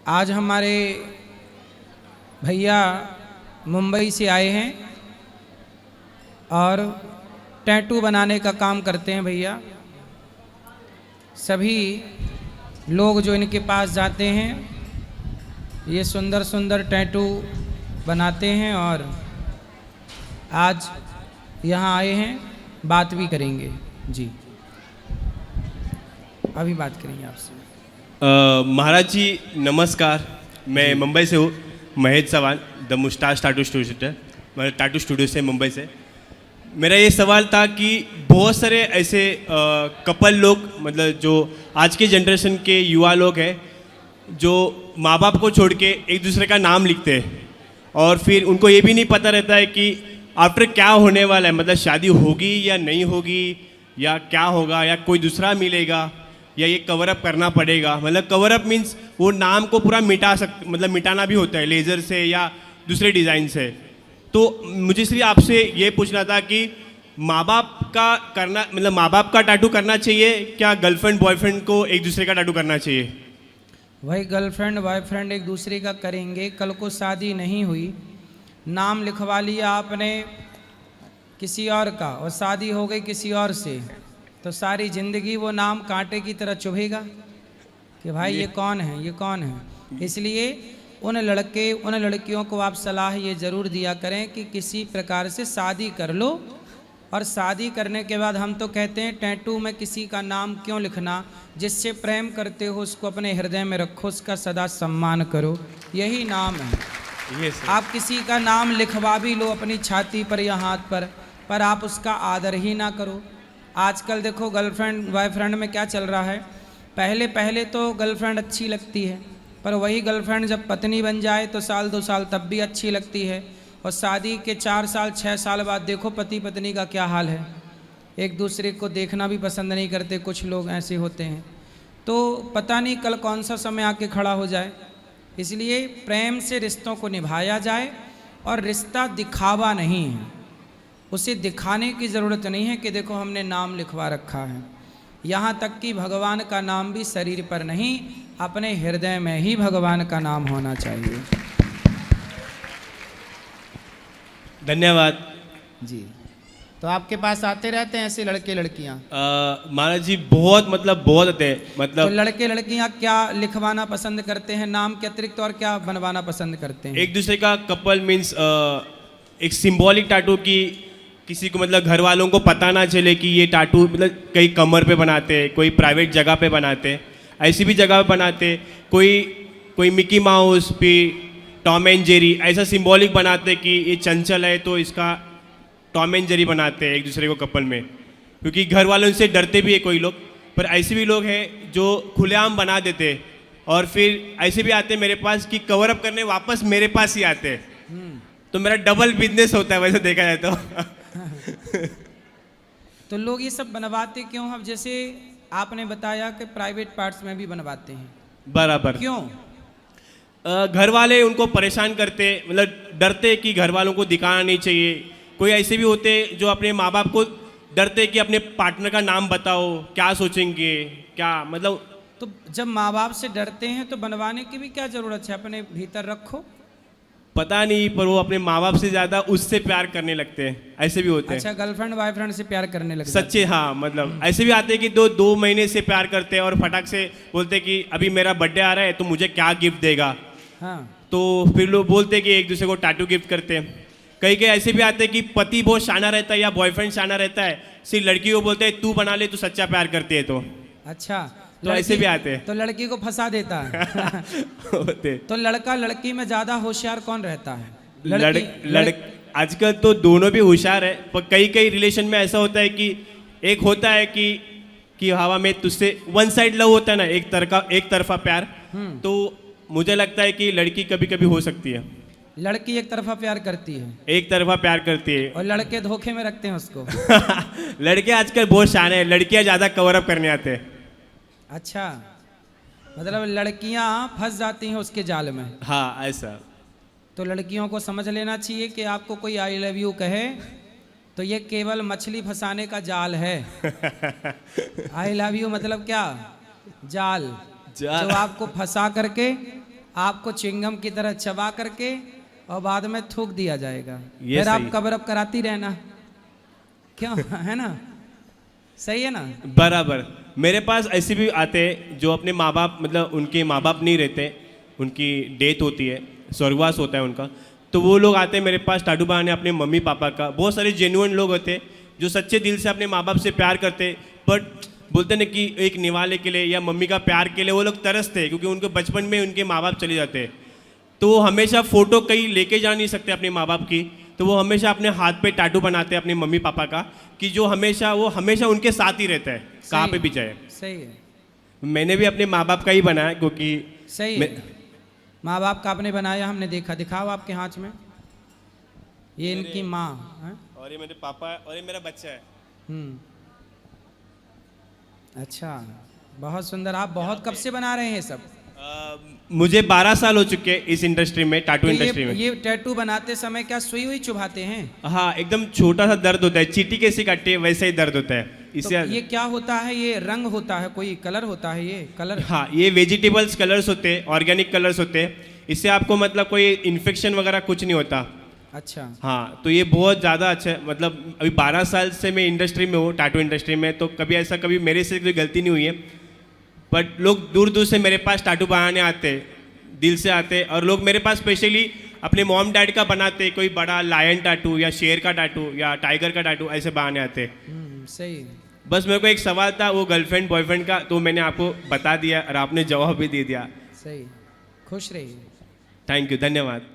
आज हमारे भैया मुंबई से आए हैं और टैटू बनाने का काम करते हैं भैया। सभी लोग जो इनके पास जाते हैं ये सुंदर सुंदर टैटू बनाते हैं और आज यहाँ आए हैं, बात भी करेंगे जी। अभी बात करेंगे आपसे। महाराज जी नमस्कार, मैं मुंबई से हूँ, Mahesh Chauhan, the mustache tattoo studio, मैं टैटू स्टूडियो से मुंबई से। मेरा ये सवाल था कि बहुत सारे ऐसे कपल लोग, मतलब जो आज के जनरेशन के युवा लोग हैं, जो माँ बाप को छोड़ के एक दूसरे का नाम लिखते हैं और फिर उनको ये भी नहीं पता रहता है कि आफ्टर क्या होने वाला है, मतलब शादी होगी या नहीं होगी, या क्या होगा, या कोई दूसरा मिलेगा, या ये कवर अप करना पड़ेगा। मतलब कवर अप मीन्स वो नाम को पूरा मतलब मिटाना भी होता है लेज़र से या दूसरे डिज़ाइन से। तो मुझे सिर्फ आपसे ये पूछना था कि माँ बाप का करना, मतलब माँ बाप का टैटू करना चाहिए क्या गर्लफ्रेंड बॉयफ्रेंड को एक दूसरे का टैटू करना चाहिए? वही गर्लफ्रेंड बॉयफ्रेंड एक दूसरे का करेंगे, कल को शादी नहीं हुई, नाम लिखवा लिया आपने किसी और का और शादी हो गई किसी और से, तो सारी ज़िंदगी वो नाम कांटे की तरह चुभेगा कि भाई ये कौन है, ये कौन है। इसलिए उन लड़कियों को आप सलाह ये ज़रूर दिया करें कि किसी प्रकार से शादी कर लो, और शादी करने के बाद हम तो कहते हैं टैटू में किसी का नाम क्यों लिखना, जिससे प्रेम करते हो उसको अपने हृदय में रखो, उसका सदा सम्मान करो, यही नाम है। आप किसी का नाम लिखवा भी लो अपनी छाती पर या हाथ पर आप उसका आदर ही ना करो। आजकल देखो गर्लफ्रेंड बॉयफ्रेंड में क्या चल रहा है, पहले तो गर्लफ्रेंड अच्छी लगती है, पर वही गर्लफ्रेंड जब पत्नी बन जाए तो साल 2 साल तब भी अच्छी लगती है, और शादी के 4 साल 6 साल बाद देखो पति पत्नी का क्या हाल है, एक दूसरे को देखना भी पसंद नहीं करते, कुछ लोग ऐसे होते हैं। तो पता नहीं कल कौन सा समय आके खड़ा हो जाए, इसलिए प्रेम से रिश्तों को निभाया जाए, और रिश्ता दिखावा नहीं है, उसे दिखाने की ज़रूरत नहीं है कि देखो हमने नाम लिखवा रखा है। यहाँ तक कि भगवान का नाम भी शरीर पर नहीं, अपने हृदय में ही भगवान का नाम होना चाहिए। धन्यवाद जी। तो आपके पास आते रहते हैं ऐसे लड़के लड़कियाँ? महाराज जी बहुत आते हैं, मतलब तो लड़के लड़कियाँ क्या लिखवाना पसंद करते हैं नाम के अतिरिक्त, और क्या बनवाना पसंद करते हैं? एक दूसरे का कपल मीन्स एक सिंबॉलिक टैटू की, किसी को मतलब घर वालों को पता ना चले कि ये टैटू, मतलब कई कमर पे बनाते हैं, कोई प्राइवेट जगह पे बनाते हैं, ऐसी भी जगह पे बनाते, कोई मिकी माउस पे टॉम एंड जेरी ऐसा सिंबॉलिक बनाते कि ये चंचल है तो इसका टॉम एंड जेरी बनाते हैं एक दूसरे को कपल में, क्योंकि घर वालों से डरते भी है कोई लोग। पर ऐसे भी लोग हैं जो खुलेआम बना देते, और फिर ऐसे भी आते मेरे पास कि कवर अप करने वापस मेरे पास ही आते। तो मेरा डबल बिजनेस होता है वैसे देखा जाए तो। तो लोग ये सब बनवाते क्यों? अब जैसे आपने बताया कि प्राइवेट पार्ट्स में भी बनवाते हैं, बराबर। क्यों? घर वाले उनको परेशान करते, मतलब डरते कि घर वालों को दिखाना नहीं चाहिए। कोई ऐसे भी होते जो अपने माँ बाप को डरते कि अपने पार्टनर का नाम बताओ, क्या सोचेंगे, क्या मतलब। तो जब माँ बाप से डरते हैं तो बनवाने की भी क्या ज़रूरत है, अपने भीतर रखो। पता नहीं, पर वो अपने माँ बाप से ज़्यादा उससे प्यार करने लगते हैं, ऐसे भी होते हैं। अच्छा, गर्लफ्रेंड बॉयफ्रेंड से प्यार करने लगते हैं? सच्चे, हाँ, मतलब ऐसे भी आते हैं कि दो महीने से प्यार करते हैं और फटाक से बोलते कि अभी मेरा बर्थडे आ रहा है तो मुझे क्या गिफ्ट देगा। हाँ। तो फिर लोग बोलते हैं कि एक दूसरे को टैटू गिफ्ट करते हैं। कई ऐसे भी आते हैं कि पति बहुत शाना रहता है या बॉयफ्रेंड शाना रहता है, सिर्फ लड़की को बोलते हैं तू बना ले, तू सच्चा प्यार करती है तो। अच्छा, तो ऐसे भी आते हैं, तो लड़की को फंसा देता है। होते। तो लड़का लड़की में ज़्यादा होशियार कौन रहता है? आजकल तो दोनों भी होशियार है, पर कई रिलेशन में ऐसा होता है कि एक होता है कि हवा में तुझसे वन साइड लव होता है ना, एक तरफा प्यार। तो मुझे लगता है कि लड़की कभी कभी हो सकती है, लड़की एक तरफा प्यार करती है, एक तरफा प्यार करती है, और लड़के धोखे में रखते हैं उसको। लड़के आजकल बहुत शान है, लड़कियां ज्यादा कवर अप करने आते हैं। अच्छा, मतलब लड़कियां फंस जाती हैं उसके जाल में। हाँ, ऐसा। तो लड़कियों को समझ लेना चाहिए कि आपको कोई आई लव यू कहे तो ये केवल मछली फंसाने का जाल है। आई लव यू मतलब क्या? जाल, जो आपको फंसा करके आपको च्युइंगम की तरह चबा करके और बाद में थूक दिया जाएगा, ये फिर आप सही। कवर अप कराती रहना, क्यों? है ना, सही है ना? बराबर। मेरे पास ऐसे भी आते हैं जो अपने माँ बाप, मतलब उनके माँ बाप नहीं रहते, उनकी डेथ होती है, स्वर्गवास होता है उनका, तो वो लोग आते हैं मेरे पास टाटू बनाने अपने मम्मी पापा का। बहुत सारे जेन्युइन लोग होते हैं जो सच्चे दिल से अपने माँ बाप से प्यार करते, बट बोलते ना कि एक निवाले के लिए या मम्मी का प्यार के लिए वो लोग तरसते हैं, क्योंकि उनके बचपन में उनके माँ बाप चले जाते हैं, तो वो हमेशा फ़ोटो कहीं लेके जा नहीं सकते अपने माँ बाप की, तो वो हमेशा अपने हाथ पे टैटू बनाते हैं अपने मम्मी पापा का, कि जो वो हमेशा उनके साथ ही रहता है कहाँ पे भी जाए। सही है, मैंने भी अपने माँ बाप का ही बनाया, क्योंकि सही है। माँ बाप का आपने बनाया, हमने देखा, दिखाओ आपके हाथ में, ये इनकी माँ है। और ये मेरे पापा है और ये मेरा बच्चा है। अच्छा, बहुत सुंदर। आप बहुत कब से बना रहे हैं ये सब? मुझे 12 साल हो चुके हैं इस इंडस्ट्री में, टैटू तो इंडस्ट्री में। ये टैटू बनाते समय क्या सुई हुई चुभाते हैं? हाँ, एकदम छोटा सा दर्द होता है, चींटी कैसी काटती है वैसे ही दर्द होता है तो इससे। ये क्या होता है? ये रंग होता है, कोई कलर होता है, ये कलर? हाँ, ये वेजिटेबल्स कलर्स होते हैं, ऑर्गेनिक कलर्स होते हैं, इससे आपको मतलब कोई इन्फेक्शन वगैरह कुछ नहीं होता। अच्छा, हाँ, तो ये बहुत ज़्यादा अच्छा है, मतलब अभी 12 साल से मैं इंडस्ट्री में हूँ, टैटू इंडस्ट्री में, तो कभी मेरे से कोई गलती नहीं हुई है, बट लोग दूर दूर से मेरे पास टैटू बनाने आते हैं, दिल से आते हैं, और लोग मेरे पास स्पेशली अपने मॉम डैड का बनाते हैं, कोई बड़ा लायन टैटू या शेर का टैटू या टाइगर का टैटू ऐसे बनाने आते हैं। सही। बस मेरे को एक सवाल था वो गर्लफ्रेंड बॉयफ्रेंड का, तो मैंने आपको बता दिया और आपने जवाब भी दे दिया। सही, खुश रहिए। थैंक यू, धन्यवाद।